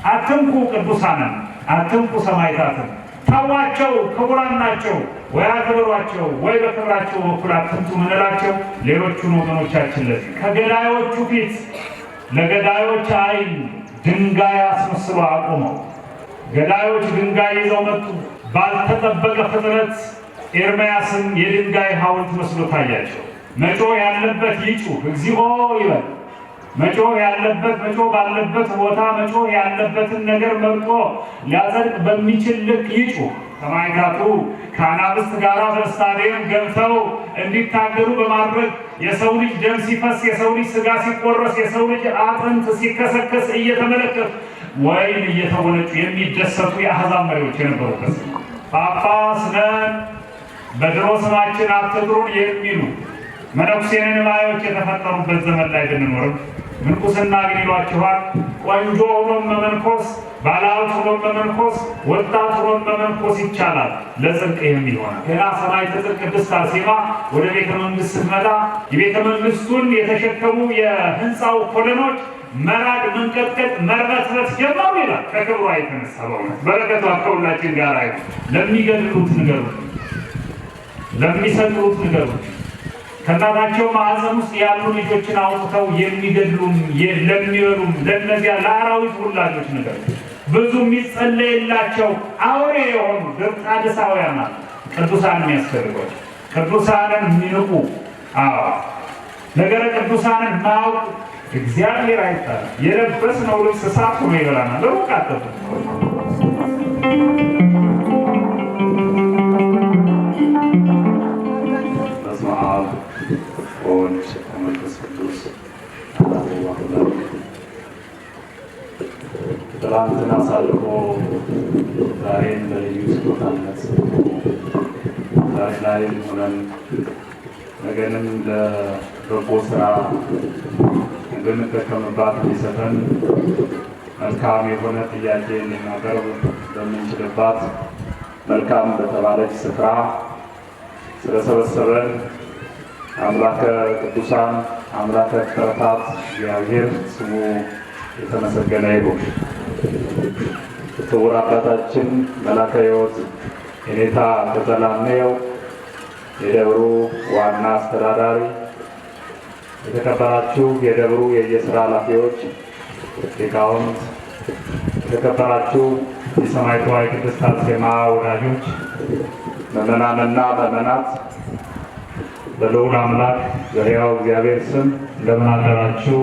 አትንኩ ቅዱሳንን፣ አትንኩ ሰማዕታትን፣ ተዋቸው ክቡራን ናቸው፣ ወይ አክብሯቸው ወይ በክብራቸው በኩል አትምቱ ምንላቸው ሌሎቹን ወገኖቻችን ለዚህ ከገዳዮቹ ፊት ለገዳዮች አይን ድንጋይ አስመስሎ አቆመው። ገዳዮች ድንጋይ ይዘው መጡ። ባልተጠበቀ ፍጥነት ኤርምያስን የድንጋይ ሐውልት መስሎ ታያቸው። መጮህ ያለበት ይጩህ እግዚኦ ይበል። መጮህ ያለበት መጮህ ባለበት ቦታ መጮህ ያለበትን ነገር መርጦ ሊያጸድቅ በሚችል ልክ ይጩህ። ሰማዕታቱ ከአናብስት ጋር በስታዲየም ገብተው እንዲታገሉ በማድረግ የሰው ልጅ ደም ሲፈስ፣ የሰው ልጅ ስጋ ሲቆረስ፣ የሰው ልጅ አጥንት ሲከሰከስ እየተመለከቱ ወይን እየተወነጩ የሚደሰቱ የአሕዛብ መሪዎች የነበሩበት ጳጳስ ነን በድሮ ስማችን አትጥሩን የሚሉ መነኩሴንን ባዮች የተፈጠሩበት ዘመን ላይ ብንኖርም ምንኩስና ግን ይሏችኋል። ቆንጆ ሆኖም መመንኮስ፣ ባለሀብት ሆኖም መመንኮስ፣ ወጣት ሆኖም መመንኮስ ይቻላል ለጽድቅ የሚሆን ገና ሰማዕተ ጽድቅ ቅድስት አርሴማ ወደ ቤተ መንግስት ስትመጣ የቤተ መንግስቱን የተሸከሙ የህንፃው ኮሎኖች መራድ፣ መንቀጥቀጥ፣ መርበትበት ጀመሩ ይላል። ከክብሯ የተነሳ በእውነት በረከቷ ከሁላችን ጋር አይሁን። ለሚገድሉት ንገሩት፣ ለሚሰቅሉት ንገሩት። ከእናታቸው ማዕፀን ውስጥ ያሉ ልጆችን አውጥተው የሚገድሉም ለሚበሉም ለእነዚያ ለአራዊት ውላጆች ንገሩት። ብዙ የሚጸለይላቸው አውሬ የሆኑ ድርጣድሳውያን ቅዱሳን የሚያስፈልጓቸው ቅዱሳንን የሚንቁ ነገረ ቅዱሳንን ማያውቁ እግዚአብሔር አይጣል። የለበስነው ልብስ እሳት ሆኖ ይበላናል። ሩቅ አትጡ። በስመ አብ ወወልድ ወመንፈስ ቅዱስ አሐዱ አምላክ። ትናንትን አሳልፎ ዛሬን በልዩ ስጦታነት ዛሬ ላይ ሆነን ነገንም ለበጎ ስራ እንድንጠቀምባት እንዲሰጠን መልካም የሆነ ጥያቄ እንድናቀርብ በምንችልባት መልካም በተባለች ስፍራ ስለሰበሰበን አምላከ ቅዱሳን አምላከ ፍጥረታት እግዚአብሔር ስሙ የተመሰገነ ይሁን። ክቡር አባታችን መላከ ሕይወት የኔታ ተዘላነው የደብሩ ዋና አስተዳዳሪ፣ የተከበራችሁ የደብሩ የየስራ ኃላፊዎች፣ ሊቃውንት፣ የተከበራችሁ የሰማዕቷ የቅድስት አርሴማ ወዳጆች፣ ምዕመናንና ምዕመናት በልዑል አምላክ በሕያው እግዚአብሔር ስም እንደምን አደራችሁ?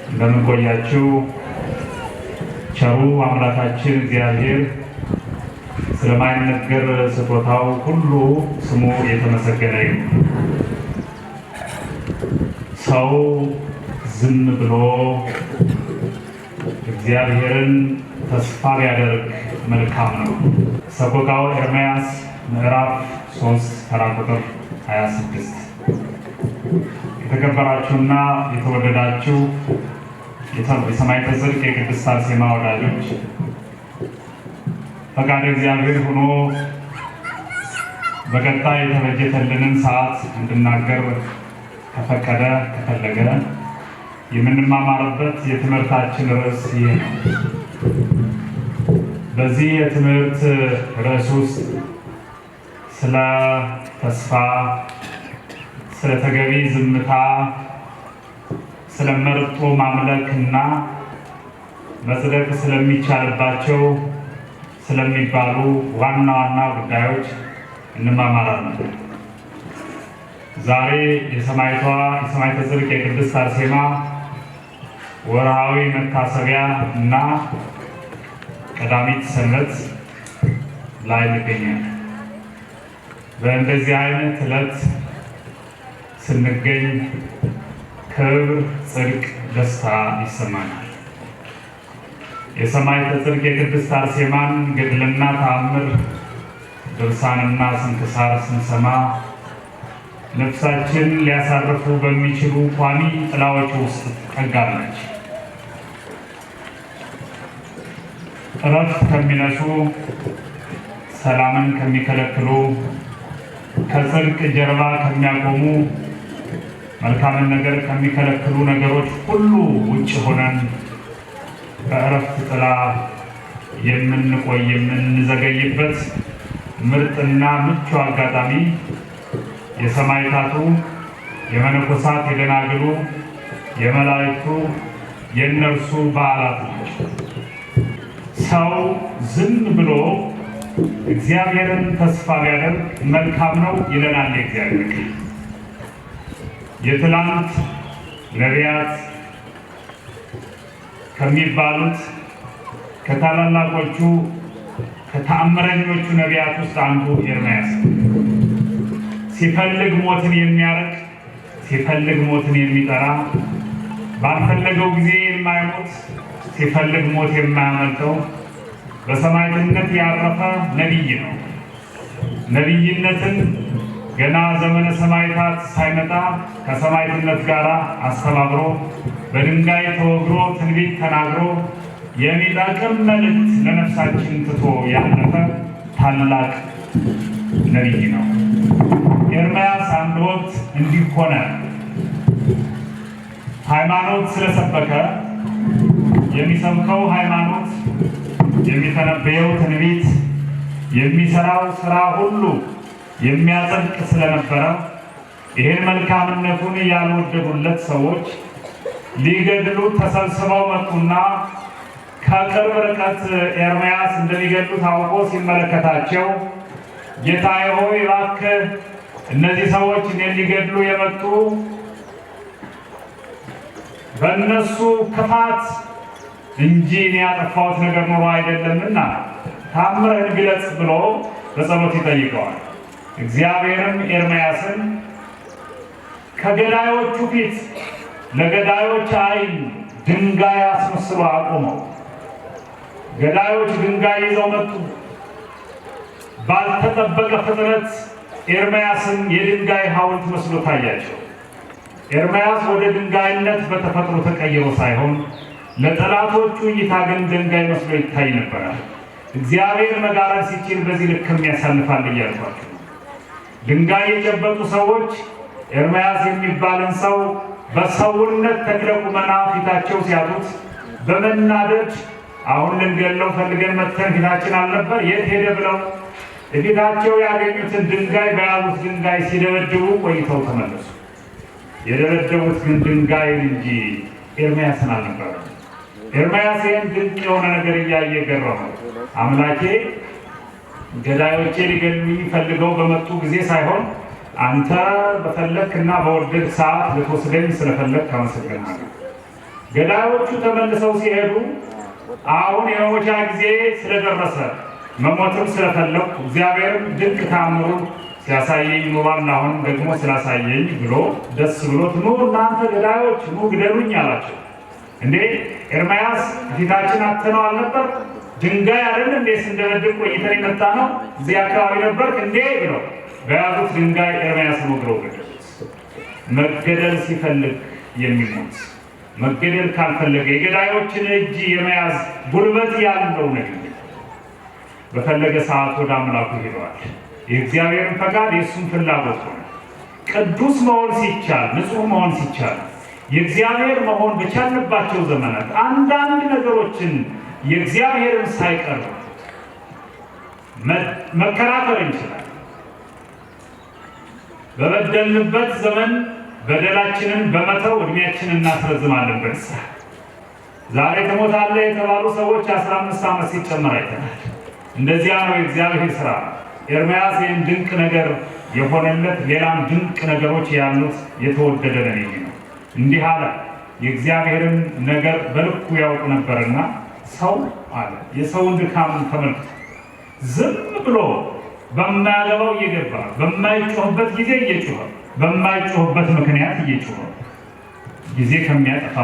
እንደምን ቆያችሁ? ቸሩ አምላካችን እግዚአብሔር ስለማይነገር ስጦታው ሁሉ ስሙ የተመሰገነ ይሁን። ሰው ዝም ብሎ እግዚአብሔርን ተስፋ ቢያደርግ መልካም ነው። ሰቆቃወ ኤርምያስ ምዕራፍ 3 ተራ ቁጥር 26። የተከበራችሁና የተወደዳችሁ የሰማዕተ ጽድቅ የቅድስት አርሴማ ወዳጆች ፈቃደ እግዚአብሔር ሆኖ በቀጣይ የተበጀተልንን ሰዓት እንድናገር ከፈቀደ ከፈለገ የምንማማርበት የትምህርታችን ርዕስ ይህ ነው። በዚህ የትምህርት ርዕስ ውስጥ ስለ ተስፋ፣ ስለ ተገቢ ዝምታ፣ ስለ መርጦ ማምለክና መጽደቅ ስለሚቻልባቸው ስለሚባሉ ዋና ዋና ጉዳዮች እንማማራለን። ዛሬ የሰማዕተ ጽድቅ የቅድስት አርሴማ ወርሃዊ መታሰቢያ እና ቀዳሚት ሰንበት ላይ እንገኛለን። በእንደዚህ አይነት ዕለት ስንገኝ ክብር፣ ጽድቅ፣ ደስታ ይሰማናል። የሰማዕተ ጽድቅ የቅድስት አርሴማን ገድልና ተአምር ድርሳንና ስንክሳር ስንሰማ ነፍሳችን ሊያሳርፉ በሚችሉ ቋሚ ጥላዎች ውስጥ ትጠጋለች። እረፍት ከሚነሱ፣ ሰላምን ከሚከለክሉ፣ ከጽድቅ ጀርባ ከሚያቆሙ፣ መልካምን ነገር ከሚከለክሉ ነገሮች ሁሉ ውጭ ሆነን በእረፍት ጥላ የምንዘገይበት ምርጥና ምቹ አጋጣሚ የሰማዕታቱ፣ የመነኮሳት፣ የደናግሉ፣ የመላእክቱ የእነርሱ በዓላት ናቸው። ሰው ዝም ብሎ እግዚአብሔርን ተስፋ ቢያደርግ መልካም ነው ይለናል እግዚአብሔር። የትላንት ነቢያት ከሚባሉት ከታላላቆቹ ከተአምረኞቹ ነቢያት ውስጥ አንዱ ኤርምያስ ሲፈልግ ሞትን የሚያርቅ ሲፈልግ ሞትን የሚጠራ ባልፈለገው ጊዜ የማይሞት ሲፈልግ ሞት የማያመልጠው በሰማዕትነት ያረፈ ነቢይ ነው። ነቢይነትን ገና ዘመነ ሰማዕታት ሳይመጣ ከሰማዕትነት ጋር አስተባብሮ በድንጋይ ተወግሮ ትንቢት ተናግሮ የሚጠቅም መልእክት ለነፍሳችን ትቶ ያለፈ ታላቅ ነቢይ ነው። ኤርምያስ አንድ ወቅት እንዲህ ሆነ። ሃይማኖት ስለሰበከ የሚሰብከው ሃይማኖት፣ የሚተነበየው ትንቢት፣ የሚሰራው ስራ ሁሉ የሚያጸድቅ ስለነበረ ይህን መልካምነቱን ያልወደዱለት ሰዎች ሊገድሉት ተሰብስበው መጡና ከቅርብ ርቀት ኤርምያስ እንደሚገድሉት አውቆ ሲመለከታቸው ጌታዬ ሆይ እባክህ እነዚህ ሰዎች እኔን ሊገድሉ የመጡ በእነሱ ክፋት እንጂ እኔ ያጠፋሁት ነገር ኖሮ አይደለምና ታምረህን ግለጽ ብሎ በጸሎት ይጠይቀዋል። እግዚአብሔርም ኤርምያስን ከገዳዮቹ ፊት ለገዳዮች ዓይን ድንጋይ አስመስሎ አቆመው። ገዳዮች ድንጋይ ይዘው መጡ። ባልተጠበቀ ፍጥነት ኤርምያስን የድንጋይ ሐውልት መስሎ ታያቸው። ኤርምያስ ወደ ድንጋይነት በተፈጥሮ ተቀይሮ ሳይሆን ለጠላቶቹ እይታ ግን ድንጋይ መስሎ ይታይ ነበር። እግዚአብሔር መጋረድ ሲችል በዚህ ልክም ያሳልፋል እያልኳቸው። ድንጋይ የጨበጡ ሰዎች ኤርምያስ የሚባልን ሰው በሰውነት ተክለ ቁመና ፊታቸው ሲያጡት በመናደድ አሁን ልንገለው ፈልገን መጥተን ፊታችን አልነበር የት ሄደ ብለው ፊታቸው ያገኙትን ድንጋይ በያዙት ድንጋይ ሲደበድቡ ቆይተው ተመለሱ። የደበደቡት ግን ድንጋይ እንጂ ኤርምያስን አልነበረም። ኤርምያስ ይህን ድንቅ የሆነ ነገር እያየ ገረመው። አምላኬ ገዳዮቼ ሊገድሉኝ ፈልገው በመጡ ጊዜ ሳይሆን አንተ በፈለክና በወደድ ሰዓት ልትወስደኝ ስለፈለክ አመሰግናለሁ። ገዳዮቹ ተመልሰው ሲሄዱ አሁን የመሞቻ ጊዜ ስለደረሰ መሞትም ስለፈለኩ እግዚአብሔርም ድንቅ ታምሩን ሲያሳየኝ ኑሯል፣ አሁን ደግሞ ስላሳየኝ ብሎ ደስ ብሎት ኑ እናንተ ገዳዮች ኑ ግደሉኝ አላቸው። እንዴ ኤርምያስ ፊታችን አትነው አልነበር? ድንጋይ አይደል እንዴ ስንደበድብ ቆይተን የመጣ ነው? እዚህ አካባቢ ነበር እንዴ ብለው በያዙት ድንጋይ ኤርምያስን ወግረው ገደሉት። መገደል ሲፈልግ የሚሞት መገደል ካልፈለገ የገዳዮችን እጅ የመያዝ ጉልበት ያለው ነቢይ በፈለገ ሰዓት ወደ አምላኩ ሄደዋል። የእግዚአብሔርን ፈቃድ የእሱን ፍላጎት ሆነ። ቅዱስ መሆን ሲቻል፣ ንጹሕ መሆን ሲቻል፣ የእግዚአብሔር መሆን በቻልንባቸው ዘመናት አንዳንድ ነገሮችን የእግዚአብሔርን ሳይቀር መከራከር እንችላለን። በበደልንበት ዘመን በደላችንን በመተው እድሜያችንን እናስረዝማለን። በንስሐ ዛሬ ትሞታለህ የተባሉ ሰዎች 15 ዓመት ሲጨመር አይተናል። እንደዚያ ነው የእግዚአብሔር ሥራ። ኤርምያስ ይህን ድንቅ ነገር የሆነለት ሌላም ድንቅ ነገሮች ያሉት የተወደደ ነቢይ ነው። እንዲህ አለ። የእግዚአብሔርን ነገር በልኩ ያውቅ ነበርና ሰው አለ የሰውን ድካም ተመልክቶ ዝም ብሎ በማያገባው እየገባ በማይጮህበት ጊዜ እየጮኸ በማይጮህበት ምክንያት እየጮኸ ጊዜ ከሚያጠፋ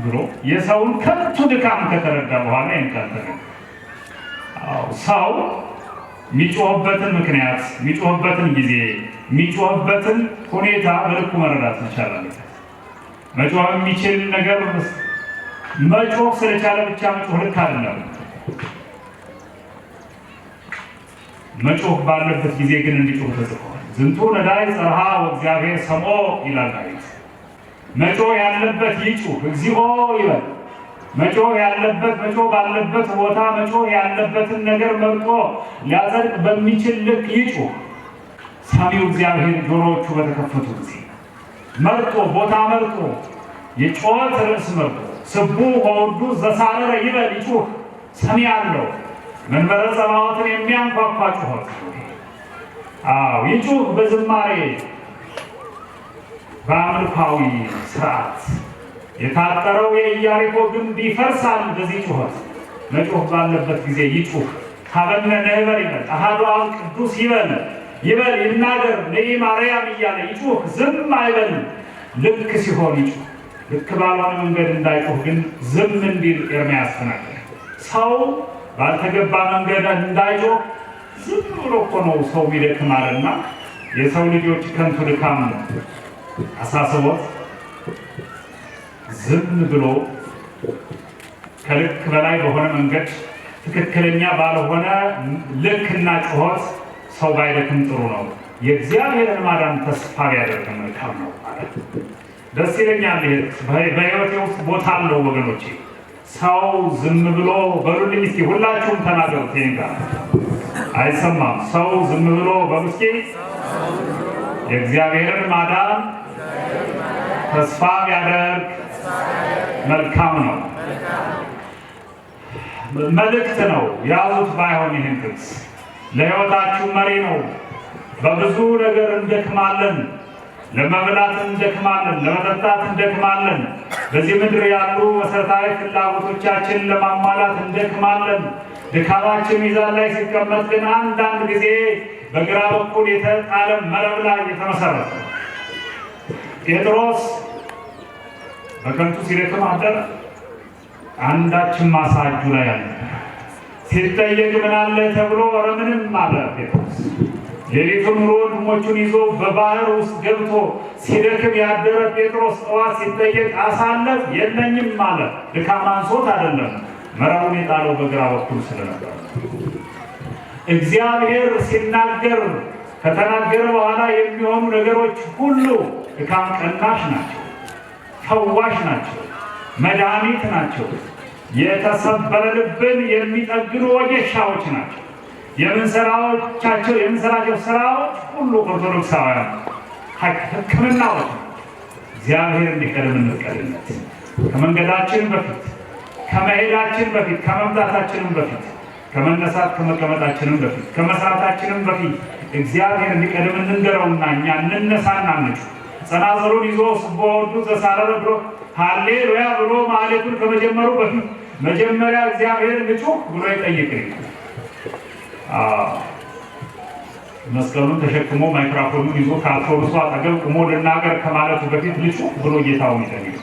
ብሎ የሰውን ከንቱ ድካም ከተረዳ በኋላ ይንካተል። ሰው የሚጮህበትን ምክንያት፣ የሚጮህበትን ጊዜ፣ የሚጮህበትን ሁኔታ በልኩ መረዳት መቻል አለበት። መጮህ የሚችል ነገር መጮህ ስለቻለ ብቻ መጮህ ልክ አይደለም። መጮህ ባለበት ጊዜ ግን እንዲጮህ ተጽፏል። ዝንቱ ነዳይ ጸርሃ ወእግዚአብሔር ሰምዖ ይላል ዳዊት። መጮህ ያለበት ይጩህ፣ እግዚኦ ይበል። መጮህ ያለበት መጮህ ባለበት ቦታ መጮህ ያለበትን ነገር መርጦ ሊያጸድቅ በሚችል ልክ ይጩህ። ሰሚው እግዚአብሔር ጆሮዎቹ በተከፈቱ ጊዜ መርጦ ቦታ መርጦ የጩኸት ርዕስ መርጦ ስቡሕ ወውዱስ ዘሳረረ ይበል ይጩህ። ሰሚ አለው። መንበረ ጸባዖትን የሚያንኳኳ ጩኸት ይጩህ። በዝማሬ በአምልካዊ ስርዓት የታጠረው የኢያሪኮ ግንብ ይፈርሳል። በዚህ ጩኸት መጮህ ባለበት ጊዜ ይጩህ። ሀበነ ይበል ይበል። አሐዱ አብ ቅዱስ ይበል ይበል ይናገር። ነይ ማርያም እያለ ይጩህ። ዝም አይበል። ልክ ሲሆን ይጩህ። ልክ ባልሆነ መንገድ እንዳይጮህ ግን ዝም እንዲል ኤርምያስ ተናገረ። ሰው ባልተገባ መንገድ እንዳይጮህ ዝም ብሎ እኮ ነው ሰው ይደክማልና የሰው ልጆች ከንቱ ድካም ነው አሳስቦት ዝም ብሎ ከልክ በላይ በሆነ መንገድ ትክክለኛ ባልሆነ ልክና ጩኸት ሰው ባይደክም ጥሩ ነው። የእግዚአብሔርን ማዳን ተስፋ ቢያደርግ መልካም ነው ማለት ደስ ይለኛል። በሕይወቴ ውስጥ ቦታ አለው ወገኖቼ። ሰው ዝም ብሎ በሉልኝ እስኪ ሁላችሁም ተናገሩት። ይሄን ጋር አይሰማም። ሰው ዝም ብሎ በሉ እስኪ የእግዚአብሔርን ማዳን ተስፋ ቢያደርግ መልካም ነው። መልእክት ነው። ያዙት። ባይሆን ይህን ጥቅስ ለሕይወታችሁ መሪ ነው። በብዙ ነገር እንደክማለን። ለመብላት እንደክማለን፣ ለመጠጣት እንደክማለን። በዚህ ምድር ያሉ መሰረታዊ ፍላጎቶቻችን ለማሟላት እንደክማለን። ድካማችን ሚዛን ላይ ሲቀመጥ ግን አንዳንድ ጊዜ በግራ በኩል የተጣለ መረብ ላይ የተመሰረተ ጴጥሮስ በከንቱ ሲደክም አደረ። አንዳችን ማሳ እጁ ላይ አለ። ሲጠየቅ ምን አለ ተብሎ ኧረ ምንም አለ ጴጥሮስ። ሌሊቱን ኑሮ ወንድሞቹን ይዞ በባህር ውስጥ ገብቶ ሲደክም ያደረ ጴጥሮስ ጠዋት ሲጠየቅ አሳ አለ የለኝም አለ። ድካም አንሶት አይደለም፣ መረቡን የጣለው በግራ በኩል ስለነበር። እግዚአብሔር ሲናገር ከተናገረ በኋላ የሚሆኑ ነገሮች ሁሉ ድካም ቀናሽ ናቸው፣ ፈዋሽ ናቸው፣ መድኃኒት ናቸው። የተሰበረ ልብን የሚጠግኑ ወጌሻዎች ናቸው። የምንሰራቸው ስራዎች ሁሉ ኦርቶዶክሳውያን ሕክምናዎች ነው። እግዚአብሔር እንዲቀድም እንቀድምለት። ከመንገዳችን በፊት ከመሄዳችን በፊት ከመምጣታችንም በፊት ከመነሳት ከመቀመጣችንም በፊት ከመስራታችንም በፊት እግዚአብሔር እንዲቀድም እንንገረውና እኛ እንነሳና እንጩ። ጸናጽሉን ይዞ ስቡሕ ወውዱስ ዘሳረረ ብሎ ሃሌሉያ ብሎ ማህሌቱን ከመጀመሩ በፊት መጀመሪያ እግዚአብሔር ንጩህ ብሎ ይጠይቅኝ። መስቀሉን ተሸክሞ ማይክሮፎኑን ይዞ ከአውቶቡሱ አጠገብ ቆሞ ልናገር ከማለቱ በፊት ንጩህ ብሎ ጌታውን ይጠይቅ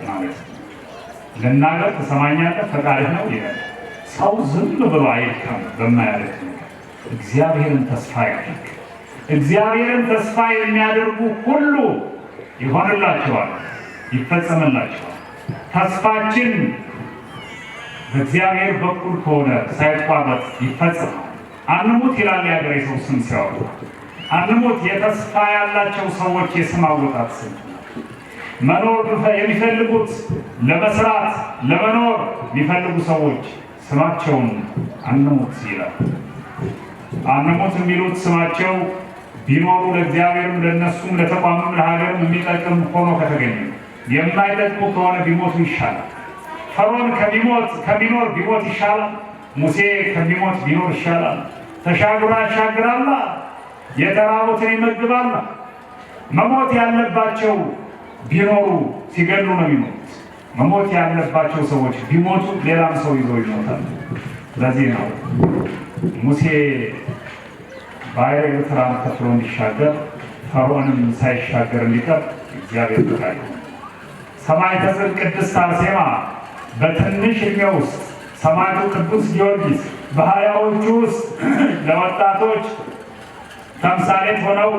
ማለት ልናገር ትሰማኛለህ ፈቃድህ ነው ይላል። ሰው ዝም ብሎ አይልከም በማያደርግ ነገር እግዚአብሔርን ተስፋ ያድርግ። እግዚአብሔርን ተስፋ የሚያደርጉ ሁሉ ይሆንላቸዋል፣ ይፈጸምላቸዋል። ተስፋችን በእግዚአብሔር በኩል ከሆነ ሳይቋረጥ ይፈጸማል። አንሙት ይላል የሀገሬ ሰው ስም ሲያወጡ። አንሙት የተስፋ ያላቸው ሰዎች የስም አወጣት ስም መኖር የሚፈልጉት ለመስራት ለመኖር የሚፈልጉ ሰዎች ስማቸውን አንሙት ይላል። አንሙት የሚሉት ስማቸው ቢኖሩ ለእግዚአብሔርም ለነሱም ለተቋምም ለሀገርም የሚጠቅም ሆኖ ከተገኘ፣ የማይጠቅሙ ከሆነ ቢሞቱ ይሻላል። ፈርዖን ከሚኖር ቢሞት ይሻላል። ሙሴ ከሚሞት ቢኖር ይሻላል። ተሻግሮ ያሻግራል፣ የተራቡትን ይመግባል። መሞት ያለባቸው ቢኖሩ ሲገሉ ነው የሚሞት። መሞት ያለባቸው ሰዎች ቢሞቱ ሌላም ሰው ይዞ ይሞታል። ለዚህ ነው ሙሴ ባሕረ ኤርትራን ከፍሎ እንዲሻገር ፈርዖንም ሳይሻገር እንዲቀር እግዚአብሔር ፈቃድ። ሰማዕተ ጽድቅ ቅድስት አርሴማ በትንሽ ዕድሜ ውስጥ ሰማዕቱ ቅዱስ ጊዮርጊስ በሀያዎቹ ውስጥ ለወጣቶች ተምሳሌት ሆነው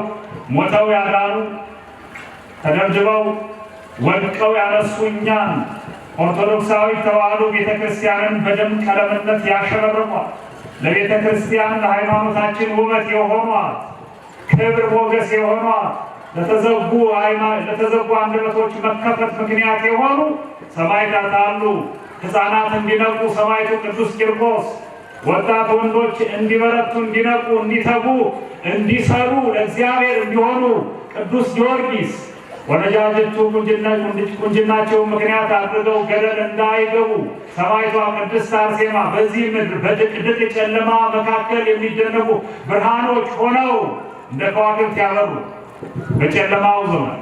ሞተው ያዳኑ ተደብድበው ወድቀው ያነሱ እኛን ኦርቶዶክሳዊ ተዋሕዶ ቤተክርስቲያንን በደም ቀለምነት ያሸበረቋት ለቤተ ክርስቲያን ለሃይማኖታችን ውበት የሆኗት ክብር ሞገስ የሆኗት ለተዘጉ አንደበቶች መከፈት ምክንያት የሆኑ ሰማዕታት አሉ። ሕፃናት እንዲነቁ ሰማዕቱ ቅዱስ ቂርቆስ፣ ወጣት ወንዶች እንዲበረቱ፣ እንዲነቁ፣ እንዲተጉ፣ እንዲሰሩ ለእግዚአብሔር እንዲሆኑ ቅዱስ ጊዮርጊስ ወነጃጅቱ ቁንጅናቸው ምክንያት አድርገው ገደል እንዳይገቡ ሰማዕቷ ቅድስት አርሴማ በዚህ ምድር በድቅድቅ ጨለማ መካከል የሚደነቁ ብርሃኖች ሆነው እንደ ከዋክብት ያበሩ በጨለማው ዘመን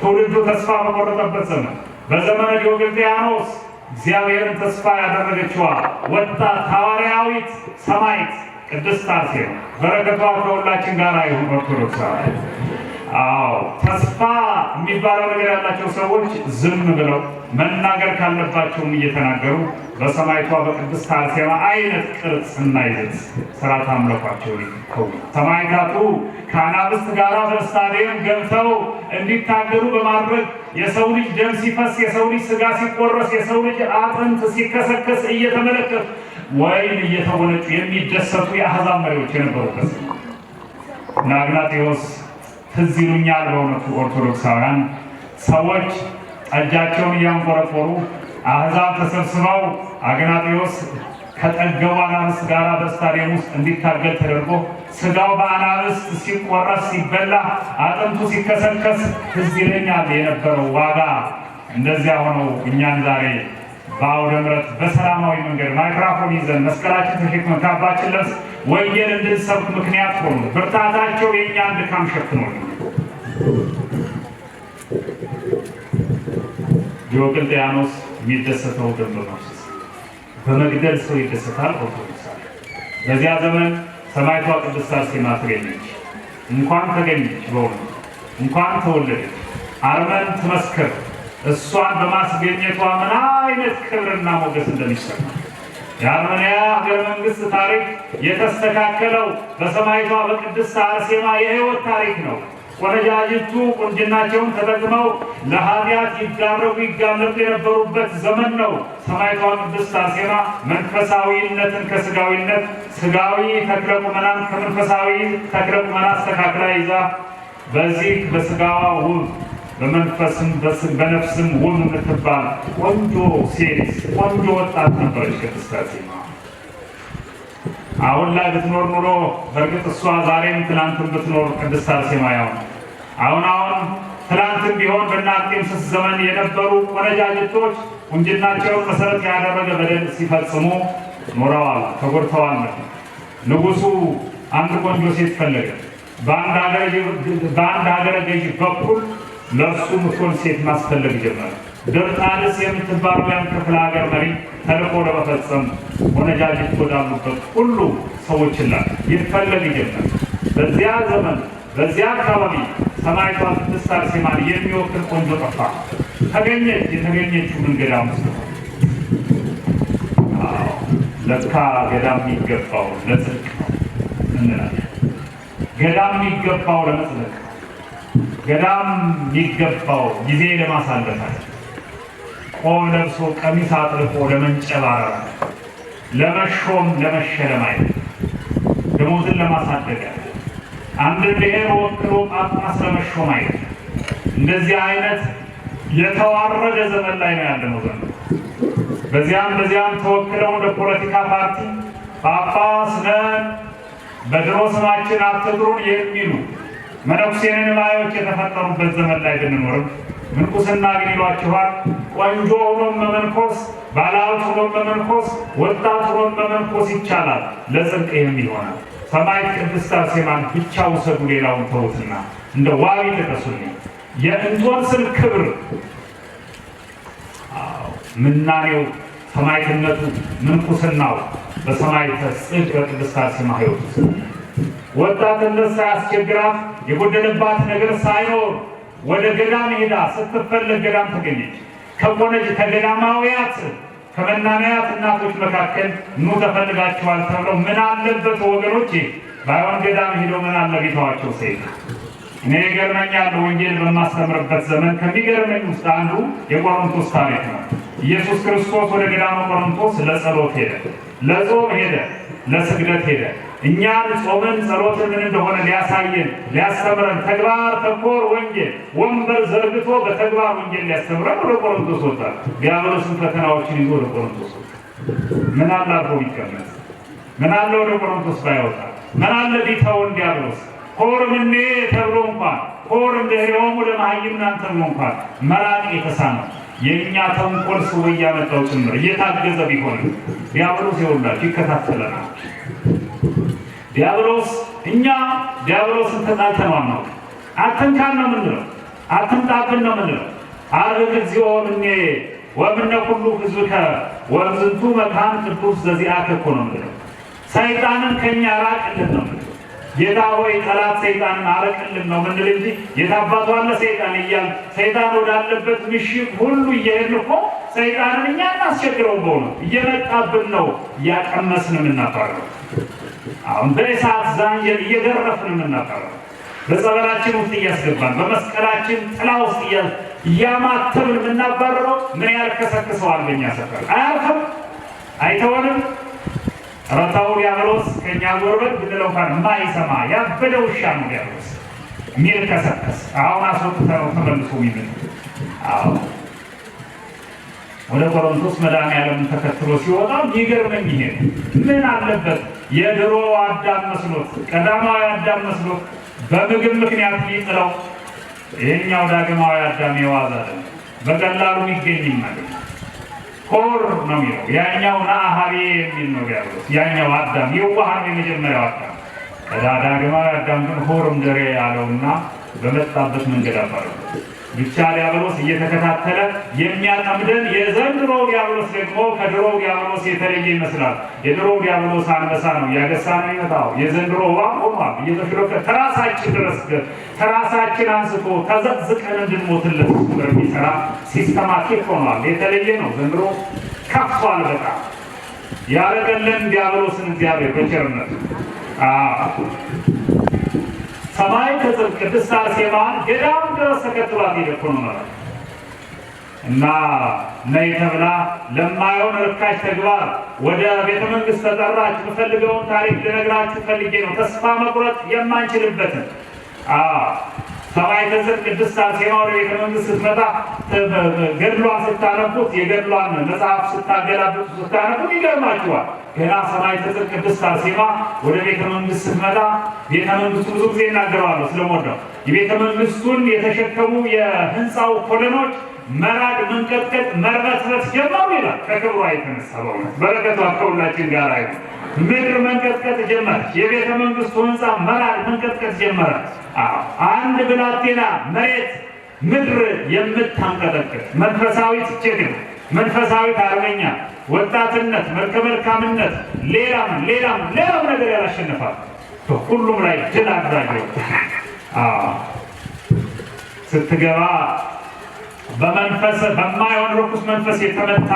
ትውልዱ ተስፋ በቆረጠበት ዘመን በዘመነ ዲዮቅልጥያኖስ እግዚአብሔርን ተስፋ ያደረገችዋ ወጣት ሐዋርያዊት ሰማዕት ቅድስት አርሴማ በረከቷ ከሁላችን ጋር ይሁን። ኦርቶዶክሳውያን ተስፋ የሚባለው ነገር ያላቸው ሰዎች ዝም ብለው መናገር ካለባቸውም እየተናገሩ በሰማዕቷ በቅድስት አርሴማ አይነት ቅርጽና ይዘት ሥርዓተ አምልኳቸው ይከውኑ። ሰማዕታቱ ከአናብስት ጋር በስታዲየም ገብተው እንዲታገሉ በማድረግ የሰው ልጅ ደም ሲፈስ፣ የሰው ልጅ ሥጋ ሲቆረስ፣ የሰው ልጅ አጥንት ሲከሰከስ እየተመለከቱ ወይም እየተወነጩ የሚደሰቱ የአሕዛብ መሪዎች የነበሩበት እና አግናጤዎስ ትዝ ይሉኛል። በእውነቱ ኦርቶዶክሳውያን ሰዎች ጠጃቸውን እያንቆረቆሩ አሕዛብ ተሰብስበው አግናጤዎስ ከጠገቡ አናብስት ጋር በስታዲየም ውስጥ እንዲታገል ተደርጎ ሥጋው በአናብስት ሲቆረስ ሲበላ አጥንቱ ሲከሰከስ ትዝ ይለኛል የነበረው ዋጋ። እንደዚያ ሆነው እኛን ዛሬ በአውደ ምሕረት በሰላማዊ መንገድ ማይክራፎን ይዘን መስቀላችን ተሸክመን ካባችን ለብስ ወንጌል እንድንሰብክ ምክንያት ሆኑ። ብርታታቸው የእኛን ድካም ሸፍኖል። ዲዮቅልጥያኖስ የሚደሰተው ደም በማፍሰስ በመግደል ሰው ይደሰታል። ኦርቶዶክሳዊ በዚያ ዘመን ሰማዕቷ ቅድስት አርሴማ ተገኘች። እንኳን ተገኘች፣ በእውነቱ እንኳን ተወለደች። አርመን ትመስክር እሷን በማስገኘቷ ምን አይነት ክብርና ሞገስ እንደሚሰማ። የአርመንያ ሀገረ መንግስት ታሪክ የተስተካከለው በሰማዕቷ በቅድስት አርሴማ የሕይወት ታሪክ ነው። ቆነጃጅቱ ቁንጅናቸውን ተጠቅመው ለኃጢአት ይዳረጉ ይጋለጡ የነበሩበት ዘመን ነው። ሰማዕቷ ቅድስት አርሴማ መንፈሳዊነትን ከስጋዊነት፣ ስጋዊ ተክለ ቁመናን ከመንፈሳዊ ተክለ ቁመና አስተካክላ ይዛ በዚህ በስጋዋ ውብ በመንፈስም በነፍስም ውብ የምትባል ቆንጆ ሴት ቆንጆ ወጣት ነበረች ቅድስት አርሴማ። አሁን ላይ ብትኖር ኑሮ በእርግጥ እሷ ዛሬም ትናንትም ብትኖር ቅድስት አርሴማ ያው አሁን ትናንትም ቢሆን በአርጤምስስ ዘመን የነበሩ ቆነጃጅቶች ቁንጅናቸውን መሰረት ያደረገ በደል ሲፈጽሙ ኖረዋል፣ ተጎድተዋል። ንጉሱ አንድ ቆንጆ ሴት ፈለገ። በአንድ ሀገረ ገዥ በኩል ለእሱ ምትሆን ሴት ማስፈለግ ጀመረ። ድርጣድስ የምትባሉ ያን ክፍለ ሀገር መሪ ተልእኮ ለመፈጸም ቆነጃጅት ወዳሉበት ሁሉ ሰዎችን ላይ ይፈለግ ጀመር። በዚያ ዘመን በዚያ አካባቢ ሰማዕቷ ቅድስት አርሴማን የሚወክል ቆንጆ ጠፋ። ተገኘች። የተገኘችው ምን ገዳም ውስጥ ነው። ለካ ገዳም የሚገባው ለጽድቅ ነው እንላለን። ገዳም የሚገባው ለመጽደቅ፣ ገዳም የሚገባው ጊዜ ለማሳለፍ፣ ቆብ ለብሶ ቀሚስ አጥልቆ ለመንጨባረር፣ ለመሾም ለመሸለም አይደለም። ደሞዝን ለማሳደግ አንድ ብሔር ወክሎ ጳጳስ ለመሾም አይደለም። እንደዚህ አይነት የተዋረደ ዘመን ላይ ነው ያለነው ዘመን። በዚያም ተወክለው እንደ ፖለቲካ ፓርቲ ጳጳስ ነን በድሮ ስማችን አትጥሩን የሚሉ መነኩሴንን ባዮች የተፈጠሩበት ዘመን ላይ ብንኖርም ምንኩስና ግን ይሏችኋል። ቆንጆ ሆኖ መመንኮስ፣ ባለሀብት ሆኖ መመንኮስ፣ ወጣት ሆኖ መመንኮስ ይቻላል። ለጽድቅ ይሆናል። ሰማዕት ቅድስት አርሴማን ብቻ ውሰዱ፣ ሌላውን ተውትና እንደ ዋቢ ጥቀሱልኝ። የእንጦንስን ክብር ምናኔው ሰማዕትነቱ ምንኩስናው በሰማዕተ ጽድቅ በቅድስት አርሴማ ሕይወት ውስጥ ወጣትነት ሳያስቸግራት የጎደለባት ነገር ሳይኖር ወደ ገዳም ሄዳ ስትፈለግ ገዳም ተገኘች። ከገዳማውያት ከመናንያት እናቶች መካከል ኑ ተፈልጋችኋል ተብለው ምን አለበት ወገኖቼ ባይሆን ገዳም ሄደው ምን አለ ቢተዋቸው ሰይጣን እኔ ገርመኛል። ወንጌል በማስተምርበት ዘመን ከሚገርመኝ ውስጥ አንዱ የቆሮንቶስ ታሪክ ነው። ኢየሱስ ክርስቶስ ወደ ገዳመ ቆሮንቶስ ለጸሎት ሄደ፣ ለጾም ሄደ፣ ለስግደት ሄደ። እኛን ጾምን ጸሎትን ምን እንደሆነ ሊያሳየን ሊያስተምረን ተግባር ተኮር ወንጌል ወንበር ዘርግቶ በተግባር ወንጌል ሊያስተምረን ወደ ቆሮንቶስ ወጣ። ዲያብሎስን ፈተናዎችን ይዞ ወደ ቆሮንቶስ ወጣ። ምን አለ አብሮ ቢቀመጥ? ምን አለ ወደ ቆሮንቶስ ባይወጣ? ምን አለ ቢተውን ዲያብሎስ? ኮርምኔ ተብሎ እንኳን ኮርም ደህሪሆሙ ለመሃይምናን ተብሎ እንኳን መራቅ የተሳነው የእኛ ተንኮል ሰው እያመጣው ጭምር እየታገዘ ቢሆንም ዲያብሎስ ይወላችሁ ይከታተለናል። ዲያብሎስን ተጣልተነዋል ነው። አትንካን ነው ምንለው፣ አትምጣብን ነው ምንለው። አርግ እግዚኦ እምኔ ወእምነ ኩሉ ሕዝብከ ወእምዝንቱ መካን ቅዱስ ዘዚአከ እኮ ነው ምንለው። ሰይጣንን ከኛ ራቅልን ነው ምንለው። ጌታ ሆይ ጠላት ሰይጣንን አርቅልን ነው ምንል እንጂ የታባቱ አለ ሰይጣን እያል ሰይጣን ወዳለበት ምሽግ ሁሉ እየሄድን እኮ ሰይጣንን እኛ እናስቸግረው በእውነት እየመጣብን ነው እያቀመስን የምናባረው። አሁን በእሳት ዛንጀር እየገረፍን የምናባረው በጸበላችን ውስጥ እያስገባን በመስቀላችን ጥላ ውስጥ እያማተብን የምናባረረው ምን ያልከሰክሰዋል? በእኛ ሰፈር አያርፍም፣ አይተወንም። ረታው ዲያብሎስ ከኛ ጎረቤት ብንለው እንኳን የማይሰማ ያበደ ውሻ ነው ዲያብሎስ የሚልከሰከስ። አሁን አስወጥተው ተመልሶ የሚል ወደ ቆሮንቶስ መድኃኒዓለምን ተከትሎ ሲወጣ ይገርመኝ። ይሄ ምን አለበት የድሮ አዳም መስሎት ቀዳማዊ አዳም መስሎት በምግብ ምክንያት ሊጥለው፣ ይሄኛው ዳግማዊ አዳም የዋዛ አይደለም፣ በቀላሉ የሚገኝ ማለት ኮር ነው የሚለው። ያኛው ናሃቤ የሚል ነው ዲያብሎስ። ያኛው አዳም የዋሃን የመጀመሪያው አዳም ዳግማዊ አዳም ግን ሆርም ደሬ ያለውና በመጣበት መንገድ አባረው። ብቻ ዲያብሎስ እየተከታተለ የሚያጠምደን። የዘንድሮ ዲያብሎስ ደግሞ ከድሮ ዲያብሎስ የተለየ ይመስላል። የድሮ ዲያብሎስ አንበሳ ነው ያገሳ ነው ይመጣው። የዘንድሮ ዋም ሆኗል እየተሽሎከ ተራሳችን ድረስ ተራሳችን አንስቶ ተዘቅዝቀን እንድንሞትለት የሚሰራ ሲስተማቲክ ሆኗል። የተለየ ነው ዘንድሮ ከፍቷል በጣም ያረገለን ዲያብሎስን እግዚአብሔር በቸርነቱ ሰማይ ከጽድቅ ቅድስት አርሴማን ገዳም ድረስ ተከትሏት ሄደ እኮ ነው ማለት እና ነይ ተብላ ለማይሆን ርካሽ ተግባር ወደ ቤተ መንግስት ተጠራች። የምፈልገውን ታሪክ ልነግራችሁ ፈልጌ ነው። ተስፋ መቁረጥ የማንችልበትን ሰማይ ከጽድቅ ቅድስት አርሴማ ወደ ቤተ መንግስት ስትመጣ ገድሏን ስታነቡት የገድሏን መጽሐፍ ስታገላብጡ ስታነቡት ይገርማችኋል። ገና ሰማይ ከጽድቅ ቅድስት አርሴማ ወደ ቤተ መንግስት ስትመጣ ቤተ መንግስቱ ብዙ ጊዜ እናገረዋለሁ ስለምወደው የቤተ መንግስቱን የተሸከሙ የህንፃው ኮለኖች መራድ መንቀጥቀጥ መርበትበት ጀመሩ ይላል። ከክብሯ የተነሳ በእውነት በረከቷ ከሁላችን ጋር አይሁን። ምድር መንቀጥቀጥ ጀመረች። የቤተ መንግስቱ ህንፃ መራድ መንቀጥቀጥ ጀመረ። አንድ ብላቴና መሬት ምድር የምታንቀጠቅጥ መንፈሳዊት ጀግና መንፈሳዊት አርበኛ ወጣትነት መልከ መልካምነት ሌላም ነገር ያላሸንፋል። ሁሉም ላይ ድል አድራጊ ስትገባ በመንፈስ በማይሆን ርኩስ መንፈስ የተመታ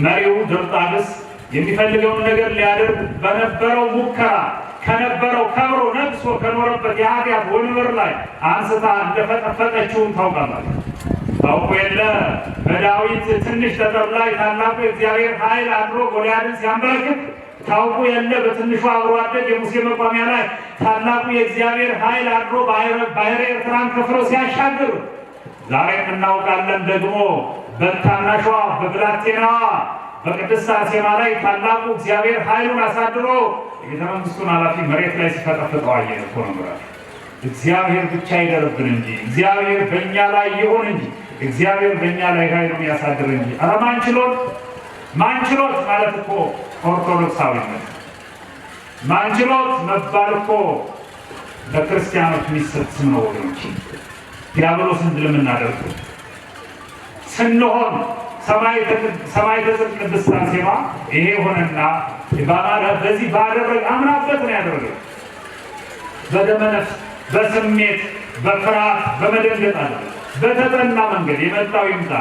መሪው ድርጣድስ የሚፈልገውን ነገር ሊያደርግ በነበረው ሙከራ ከነበረው ከብሮ ነግሶ ከኖረበት የኃጢአት ወንበር ላይ አንስታ እንደፈጠፈጠችውን ታውቃላችሁ። ታውቁ የለ በዳዊት ትንሽ ጠጠር ላይ ታላቁ የእግዚአብሔር ኃይል አድሮ ጎልያድን ሲያንበረክክ ታውቁ የለ በትንሹ አብሮ አደግ የሙሴ መቋሚያ ላይ ታላቁ የእግዚአብሔር ኃይል አድሮ ባሕረ ኤርትራን ከፍሎ ሲያሻግር ዛሬም እናውቃለን። ደግሞ በታናሿ በብላቴናዋ በቅድስት አርሴማ ላይ ታላቁ እግዚአብሔር ኃይሉን አሳድሮ የቤተ መንግስቱን ኃላፊ መሬት ላይ ሲፈጠፍጠው አየን እኮ ነው። እግዚአብሔር ብቻ ይደርብን እንጂ እግዚአብሔር በእኛ ላይ ይሁን እንጂ እግዚአብሔር በእኛ ላይ ኃይሉን ያሳድር እንጂ። ኧረ ማንችሎት ማለት እኮ ኦርቶዶክሳዊነት ማንችሎት መባል እኮ ለክርስቲያኖች የሚሰጥ ስም ነው ወገኖች። ዲያብሎስን ድል የምናደርገው ስንሆን ሰማይ ከጽድቅ ቅድስት አርሴማ ይሄ ሆነና በዚህ ባደረገ አምናበት ነው ያደረገው። በደመ ነፍስ በስሜት በፍርሃት በመደንገጥ አለ በተጠና መንገድ የመጣው ይምጣ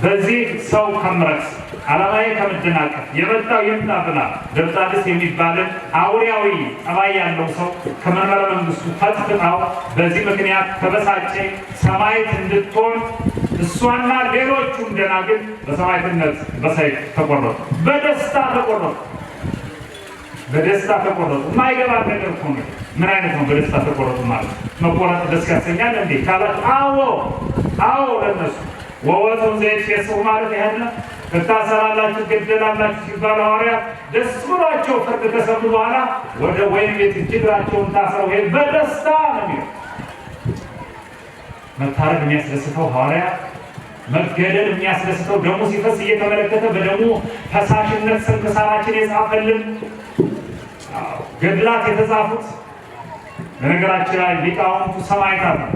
በዚህ ሰው ከምረክስ ዓላማዬ ከመደናቀፍ የመጣው ይምጣ ብላ ድርጣድስ የሚባልን አውሬያዊ ጠባይ ያለው ሰው ከመንበረ መንግስቱ ፈጥፍጣው በዚህ ምክንያት ተበሳጨ ሰማዕት እንድትሆን እሷና ሌሎቹም ደናግል በሰማዕትነት በሰይፍ ተቆረጡ። በደስታ ተቆረጡ። በደስታ ተቆረጡ። የማይገባ ነገር እኮ ነው። ምን አይነት ነው በደስታ ተቆረጡ ማለት? መቆረጥ ደስ ያሰኛል እንዴ ካላችሁ፣ አዎ ለነሱ ወወቱን ዘይት የሰው ማለት ያህል ትታሰራላችሁ፣ ትገደላላችሁ ሲባሉ ሐዋርያት ደስ ብሏቸው ፍርድ ከሰሙ በኋላ ወደ ወይን ቤት እግራቸውን ታስረው ሄዱ። በደስታ ነው የሚለው። መታረድ የሚያስደስተው ሐዋርያት፣ መገደል የሚያስደስተው ደሙ ሲፈስ እየተመለከተ በደሙ ፈሳሽነት ስንክሳራችን የጻፈልን ገድላት የተጻፉት በነገራችን ላይ ሊቃውንቱ ሰማዕታት ነው።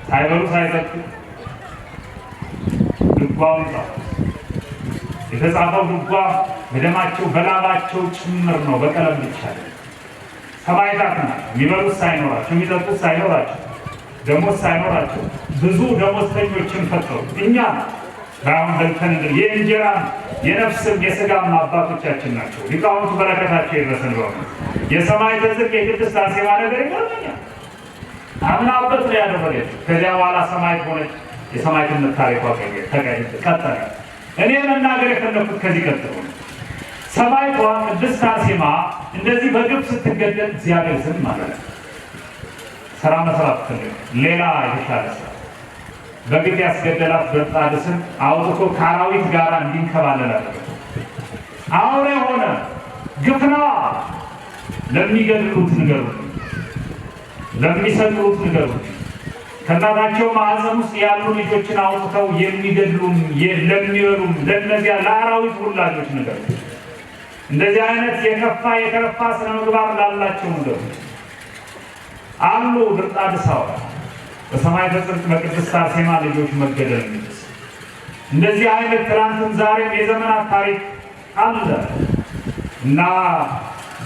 ሳይበሉ ሳይጠጡ ድጓውን ጻፉ። የተጻፈው ድጓ በደማቸው በላባቸው ጭምር ነው፣ በቀለም ብቻ አይደለም። ሰማዕታት ናቸው። የሚበሉት ሳይኖራቸው፣ የሚጠጡት ሳይኖራቸው፣ ደሞዝ ሳይኖራቸው ብዙ ደሞዝተኞችን ፈጠሩ። እኛ በአሁን በልተን የእንጀራ የነፍስም የሥጋም አባቶቻችን ናቸው። ሊቃውንቱ በረከታቸው ይድረሰን። የሰማዕተ ጽድቅ የቅድስት አርሴማ ነገር ይገርመኛል። አምናበት ነው ያደረገችው። ከዚያ በኋላ ሰማዕት ሆነች። የሰማዕትነት ታሪኳ ቀጠለ። እኔ መናገር የፈለኩት ከዚህ ቀጥሎ ሰማዕቷ ቅድስት አርሴማ እንደዚህ በግፍ ስትገደል እግዚአብሔር ዝም ማለት ነው። ስራ መስራት ትልቅ ሌላ የተሻለ ስራ በግፍ ያስገደላት ድርጣድስን አውጥቶ ከአራዊት ጋር እንዲንከባለል አደረገው። አውሬ ሆነ። ግፍና ለሚገድሉት ንገሩት፣ ለሚሰቅሉት ንገሩት። ከእናታቸው ማዕፀን ውስጥ ያሉ ልጆችን አውጥተው የሚገድሉም ለሚበሉም ለእነዚያ ለአራዊት ውላጆች ንገሩት። እንደዚህ አይነት የከፋ ስነ ምግባር ላላቸው ንገሩት አሉ። ድርጣድሳውያን በሰማዕተ ጽድቅ በቅድስት አርሴማ ልጆች መገደል የሚደርስ እንደዚህ አይነት ትናንትም ዛሬም የዘመናት ታሪክ አለ እና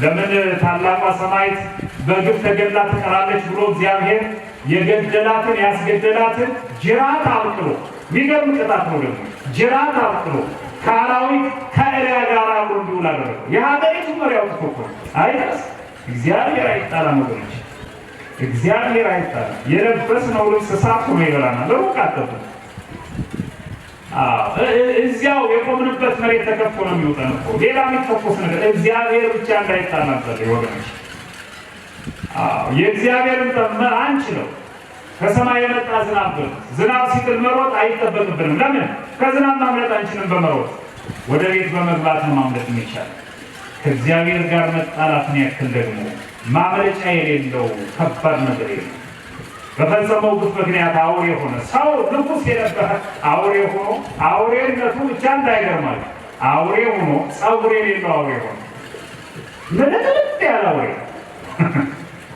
ለምን ታላቋ ሰማዕት በግፍ ተገድላ ትቀራለች ብሎ እግዚአብሔር የገደላትን ያስገደላትን ጅራት አብቅሎ፣ የሚገርም ቅጣት ነው ደግሞ ጅራት አብቅሎ ከአራዊት ከእሪያ ጋር አብሮ እንዲውል አደረገው። የሀገሪቱ መሪ አውጥቶ እኮ አይደረስ። እግዚአብሔር አይጣላም ወገኖች፣ እግዚአብሔር አይጣላም። የለበስነው ልብስ እሳት ሆኖ ይበላናል። ለሩቅ አጠጡ እዚያው የቆምንበት መሬት ተከፍቶ ነው የሚወጣን እኮ ሌላ የሚተኮስ ነገር እግዚአብሔር ብቻ እንዳይጣላን ወገኖች። የእግዚአብሔርን ጠመ አንችለው። ከሰማይ የመጣ ዝናብ ሲጥል መሮጥ አይጠበቅብንም። ለምን? ከዝናብ ማምለጥ አንችልም። በመሮጥ ወደ ቤት በመግባት ነው ማምለጥ የሚቻል። ከእግዚአብሔር ጋር መጣላትን ያክል ደግሞ ማምለጫ የሌለው ከባድ ነገር የለም። በፈጸመው ግፍ ምክንያት አውሬ ሆነ። ሰው ንጉሥ የነበረ አውሬ ሆኖ አውሬነቱ ብቻ እንዳይገርማል። አውሬ ሆኖ ጸጉር የሌለው አውሬ ሆኖ ምልጥልጥ ያለ አውሬ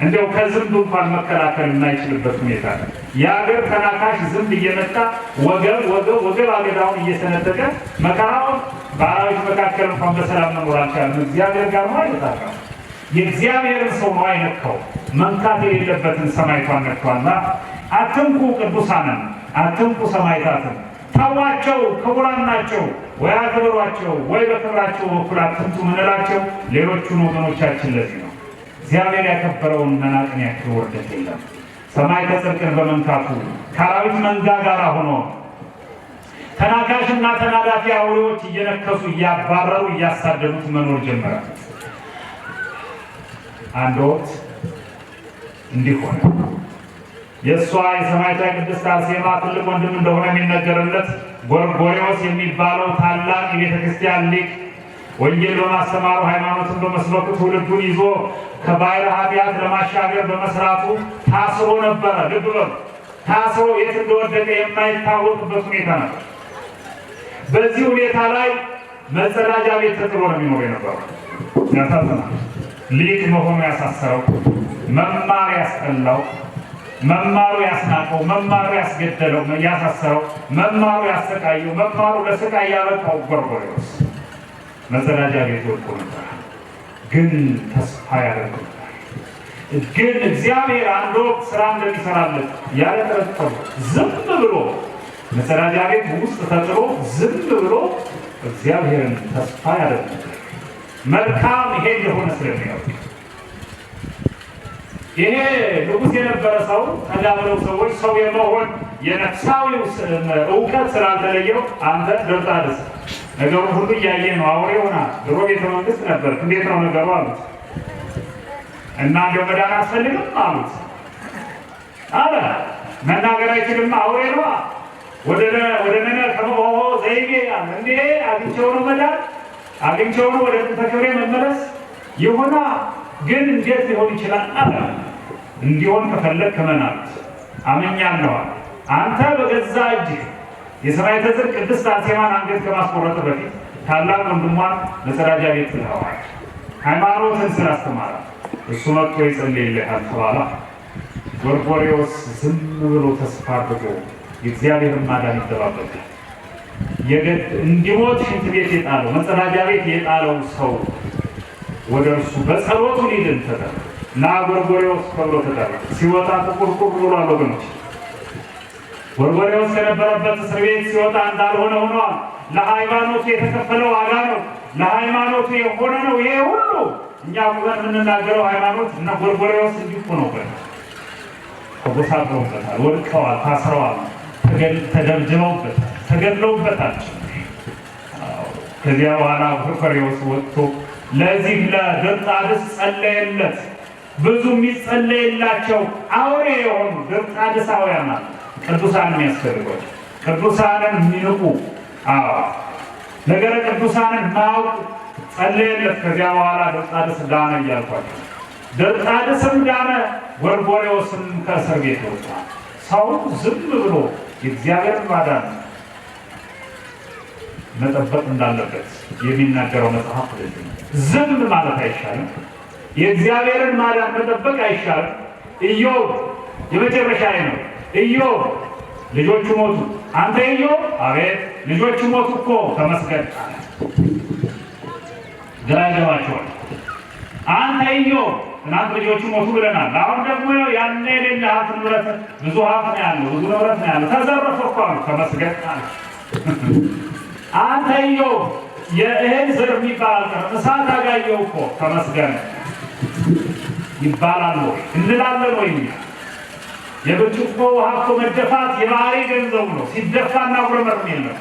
እንደው ከዝንብ እንኳን መከላከል የማይችልበት ሁኔታ ነው። የአገር ተናካሽ ዝንብ እየመጣ ወገብ አገዳውን እየሰነጠቀ መከራውን በአራዊት መካከል እንኳን በሰላም መኖር አልቻለም። እግዚአብሔር ጋር ነው አይነታል። የእግዚአብሔርን ሰው ነው አይነካው። መንካት የሌለበትን ሰማዕቷን ነክቷልና አትንኩ ቅዱሳንን፣ አትንኩ ሰማዕታትን፣ ተዋቸው፣ ክቡራን ናቸው። ወይ አክብሯቸው፣ ወይ በክብራቸው በኩል አትንቱ ምንላቸው ሌሎቹን ወገኖቻችን። ለዚህ ነው እግዚአብሔር ያከበረውን መናቅን ያክል ውርደት የለም። ሰማዕተ ጽድቅን በመንካቱ ከአራዊት መንጋ ጋር ሆኖ ተናካሽና ተናዳፊ አውሬዎች እየነከሱ እያባረሩ እያሳደዱት መኖር ጀመረ። አንድ ወቅት እንዲህ ሆነ። የእሷ የሰማዕቷ ቅድስት አርሴማ ትልቅ ወንድም እንደሆነ የሚነገርለት ጎርጎርዮስ የሚባለው ታላቅ የቤተ ክርስቲያን ሊቅ ወንጌል በማስተማሩ ሃይማኖትን በመስበኩ ትውልዱን ይዞ ከባሕረ ኃጢአት ለማሻገር በመስራቱ ታስሮ ነበረ። ልብ በሉ፣ ታስሮ የት እንደወደቀ የማይታወቅበት ሁኔታ ነበር። በዚህ ሁኔታ ላይ መጸዳጃ ቤት ተጥሎ ነው የሚኖር የነበረው። ያሳዝናል። ሊቅ መሆኑ ያሳሰረው፣ መማር ያስጠላው፣ መማሩ ያስናቀው፣ መማሩ ያስገደለው፣ ያሳሰረው፣ መማሩ ያሰቃየው፣ መማሩ ለስቃይ ያበቃው ጎርጎርዮስ መጸዳጃ ቤት ወድቆ ነበር። ግን ተስፋ ያደርግ ነበር። ግን እግዚአብሔር አንድ ወቅት ስራ እንደሚሰራለት ያለ ጥርጥር ዝም ብሎ መጸዳጃ ቤት ውስጥ ተጥሎ ዝም ብሎ እግዚአብሔርን ተስፋ ያደርጉ መልካም ይሄ እንደሆነ ስለሚያውቁ ይሄ ንጉሥ የነበረ ሰው ተጋብለው ሰዎች ሰው የመሆን የነፍሳዊው እውቀት ስላልተለየው አንተ ድርጣድስ ነገሩ ሁሉ እያየ ነው አውሬ ሆና ድሮ ቤተ መንግስት ነበር እንዴት ነው ነገሩ አሉት እና እንደው መዳን አስፈልግም አሉት አለ መናገር አይችልም አውሬ ነው ወደ ነነ ከመሆ ዘይቤ እንዴ አግኝቼው ነው መዳን አግኝቼው ነው ወደ ተከብሬ መመለስ ይሆና ግን እንዴት ሊሆን ይችላል አለ እንዲሆን ከፈለክ ከመናት አመኛለሁ አንተ በገዛ እጅህ የሰማዕተ ጽድቅ ቅድስት አርሴማን አንገት ከማስቆረጥ በፊት ታላቅ ወንድሟን ለጸዳጃ ቤት ትለዋል ሃይማኖትን ስላስተማረ እሱ መጥቶ ይጸልይልሃል ተባለ ጎርጎርዮስ ዝም ብሎ ተስፋ አድርጎ የእግዚአብሔርን ማዳን ይጠባበቃል እንዲሞት ሽንት ቤት የጣለው መጸዳጃ ቤት የጣለው ሰው ወደ እርሱ በጸሎቱ ሊድን ተጠራ እና ጎርጎርዮስ ተብሎ ተጠራ ሲወጣ ቁርቁር ብሏል ወገኖች ጎርጎርዮስ ከነበረበት እስር ቤት ሲወጣ እንዳልሆነ ሆኗል ለሃይማኖቱ የተከፈለ ዋጋ ነው ለሃይማኖቱ የሆነ ነው ይሄ ሁሉ እኛ ወገን የምንናገረው ሃይማኖት እና ጎርጎርዮስ እንዲሁ ነው ተጎሳቅለውበታል ወድቀዋል ታስረዋል ተደብድበውበታል ተገድለውበታል ከዚያ በኋላ ጎርጎርዮስ ወጥቶ ለዚህ ለድርጣድስ ጸለየለት ብዙ የሚጸለይላቸው አውሬ የሆኑ ድርጣድሳውያን ቅዱሳንን ያስፈልጋል ቅዱሳንን የሚንቁ ነገረ ቅዱሳንን ማወቅ ጸለየለት ከዚያ በኋላ ድርጣድስ ዳነ እያልኳቸው ድርጣድስም ዳነ ጎርጎርዮስም ከእስር ቤት ወጣ ሰው ዝም ብሎ የእግዚአብሔርን ማዳን መጠበቅ እንዳለበት የሚናገረው መጽሐፍ ዝም ማለት አይሻልም የእግዚአብሔርን ማዳን መጠበቅ አይሻልም ኢዮብ የመጨረሻ ነው ኢዮብ ልጆቹ ሞቱ አንተ ኢዮብ አቤት ልጆቹ ሞቱ እኮ ተመስገን ግራ ይገባቸዋል አንተ ኢዮብ እናንተ ልጆቹ ሞቱ ብለናል አሁን ደግሞ ያኔ የሌለ ሀብት ንብረት ብዙ ሀብት ነው ያለው ብዙ ንብረት ነው ያለው ተዘረፈ እኮ ተመስገን አንተ ኢዮብ የእህል ዘር የሚባል እሳት አጋየው እኮ ተመስገን ይባላል እንላለን ወይ የብርጭቆ ውሃ እኮ መደፋት የባህሪ ገንዘቡ ነው ሲደፋና ጉረመርም የለም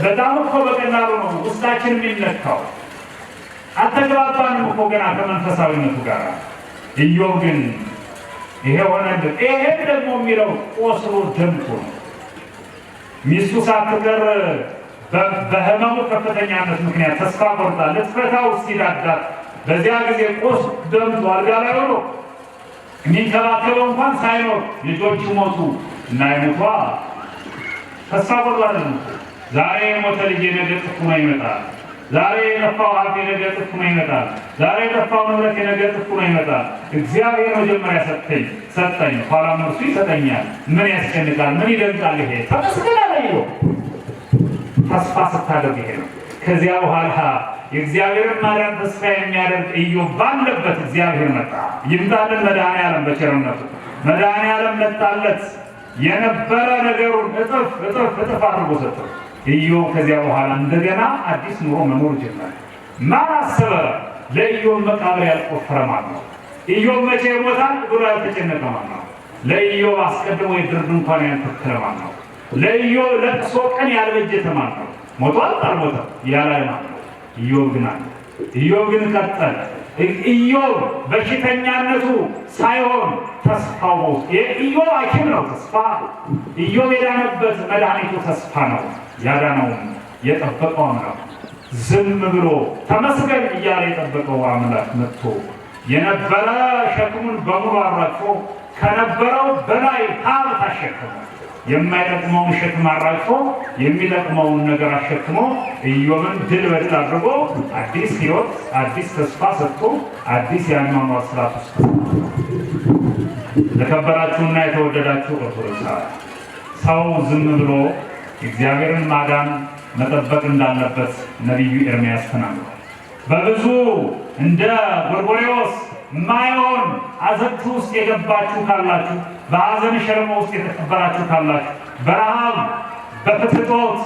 በጣም እኮ በቀላሉ ነው ውስጣችን የሚነካው አተግባባንም እኮ ገና ከመንፈሳዊነቱ ጋር ኢዮብ ግን ይሄ ሆነለት ይሄ ደግሞ የሚለው ቆስሎ ደምቶ ነው ሚስቱ ሳትቀር በህመሙ ከፍተኛነት ምክንያት ተስፋ ቆርጣ ልትፈታው ሲዳዳት በዚያ ጊዜ ቆስ ደምቶ አልጋ ላይ ሆኖ የሚንከባከበው እንኳን ሳይኖር ልጆቹ ሞቱ እና የሞቷ ተስፋ ቆርጧል ዛሬ የሞተ ልጅ ነገ ጥፉ ይመጣል ዛሬ የጠፋው ሀብት ነገ ጥፉ ይመጣል ዛሬ የጠፋው ንብረት ነገ ጥፉ ይመጣል እግዚአብሔር መጀመሪያ ሰጠኝ ኋላ እርሱ ይሰጠኛል ምን ያስጨንቃል ምን ይደንቃል ይሄ ተመስገን አለኝ ተስፋ ስታደርግ ይሄ ነው ከዚያ በኋላ የእግዚአብሔርን ማዳን ተስፋ የሚያደርግ ኢዮብ ባለበት እግዚአብሔር መጣ ይምጣልን መድኃኔዓለም በቸርነቱ መድኃኔዓለም መጣለት የነበረ ነገሩን እጥፍ አድርጎ ሰጠው ኢዮብ ከዚያ በኋላ እንደገና አዲስ ኑሮ መኖር ጀመረ ማን አሰበ ለኢዮብ መቃብር ያልቆፈረ ማን ነው ኢዮብ መቼ ይሞታል ብሎ ያልተጨነቀ ማን ነው ለኢዮብ አስቀድሞ የድርድ እንኳን ያልተከለ ማን ነው ለኢዮብ ለቅሶ ቀን ያልበጀተ ማን ነው ሞቷል አልሞተም ያላለ ማን ነው ኢዮብ ግን ቀጠለ ኢዮብ በሽተኛነቱ ሳይሆን ተስፋው ኢዮብ ሐኪም ነው ተስፋ ኢዮብ የዳነበት መድኃኒቱ ተስፋ ነው ያዳነው የጠበቀው ነው ዝም ብሎ ተመስገን እያለ የጠበቀው አምላክ መጥቶ የነበረ ሸክሙን በሙሉ አራግፎ ከነበረው በላይ ሀብት አሸከመ የማይጠቅመውን ሸክም አራግፎ የሚጠቅመውን ነገር አሸክሞ ኢዮብን ድል በድል አድርጎ አዲስ ሕይወት አዲስ ተስፋ ሰጥቶ አዲስ የአኗኗር ስርዓት ውስጥ ለከበራችሁና የተወደዳችሁ ኦርቶዶክሳውያን ሰው ዝም ብሎ እግዚአብሔርን ማዳን መጠበቅ እንዳለበት ነቢዩ ኤርምያስ ተናግሯል በብዙ እንደ ጎርጎርዮስ ማይሆን አዘቅት ውስጥ የገባችሁ ካላችሁ በሐዘን ሸለቆ ውስጥ የተቀበራችሁ ካላችሁ በረሃብ በፍትወት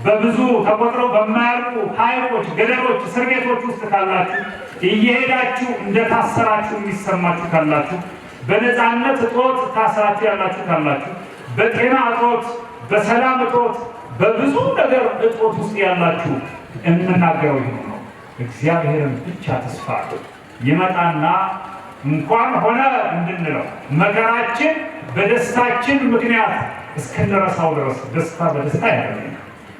በብዙ ተቆጥረው በማያልቁ ሐይቆች፣ ገደሎች፣ እስር ቤቶች ውስጥ ካላችሁ እየሄዳችሁ እንደታሰራችሁ የሚሰማችሁ ካላችሁ፣ በነፃነት እጦት ታስራችሁ ያላችሁ ካላችሁ፣ በጤና እጦት፣ በሰላም እጦት፣ በብዙ ነገር እጦት ውስጥ ያላችሁ የምናገረው ይህ ነው። እግዚአብሔርን ብቻ ተስፋ ይመጣና እንኳን ሆነ እንድንለው መከራችን በደስታችን ምክንያት እስክንረሳው ድረስ ደስታ በደስታ ያደርገናል።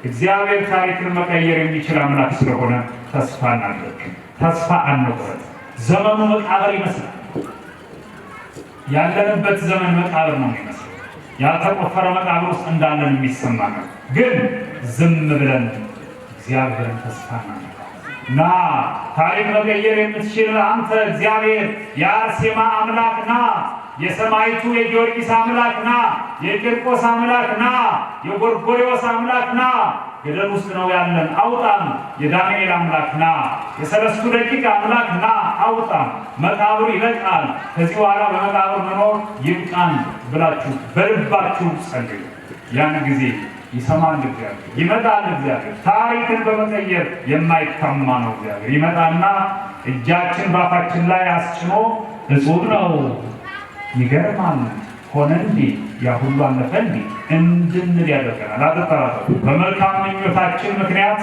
እግዚአብሔር ታሪክን መቀየር የሚችል አምላክ ስለሆነ ተስፋ እናድርግ፣ ተስፋ አንቁረጥ። ዘመኑ መቃብር ይመስላል። ያለንበት ዘመን መቃብር ነው የሚመስለው። ያልተቆፈረ መቃብር ውስጥ እንዳለን የሚሰማ ነው። ግን ዝም ብለን እግዚአብሔርን ተስፋ እናድርግ እና ታሪክ መቀየር የምትችል አንተ እግዚአብሔር የአርሴማ አምላክ ና፣ የሰማይቱ የጊዮርጊስ አምላክ ና፣ የቂርቆስ አምላክ ና፣ የጎርጎርዮስ አምላክ ና፣ ገደል ውስጥ ነው ያለን አውጣን። የዳንኤል አምላክ ና፣ የሰለስቱ ደቂቅ አምላክ ና አውጣን። መቃብሩ ይበቃል፣ ከዚህ በኋላ በመቃብር መኖር ይብቃን ብላችሁ በልባችሁ ጸልዩ። ያን ጊዜ ይሰማል እግዚአብሔር፣ ይመጣል እግዚአብሔር። ታሪክን በመቀየር የማይታማ ነው እግዚአብሔር። ይመጣና እጃችን ባፋችን ላይ አስጭኖ እጹብ ነው፣ ይገርማል፣ ሆነ እንዲ፣ ያ ሁሉ አለፈ እንዲ እንድንል ያደርገናል። አትጠራጠሩ። በመልካም ምኞታችን ምክንያት፣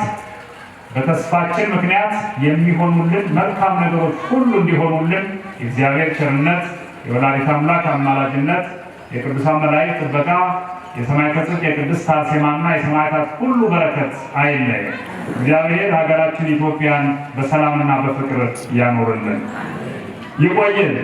በተስፋችን ምክንያት የሚሆኑልን መልካም ነገሮች ሁሉ እንዲሆኑልን የእግዚአብሔር ቸርነት፣ የወላዲተ አምላክ አማላጅነት፣ የቅዱሳን መላእክት ጥበቃ፣ የሰማዕታት የቅድስት አርሴማና የሰማዕታት ሁሉ በረከት አይለየን። እግዚአብሔር ሀገራችን ኢትዮጵያን በሰላምና በፍቅር ያኖርልን። ይቆየን።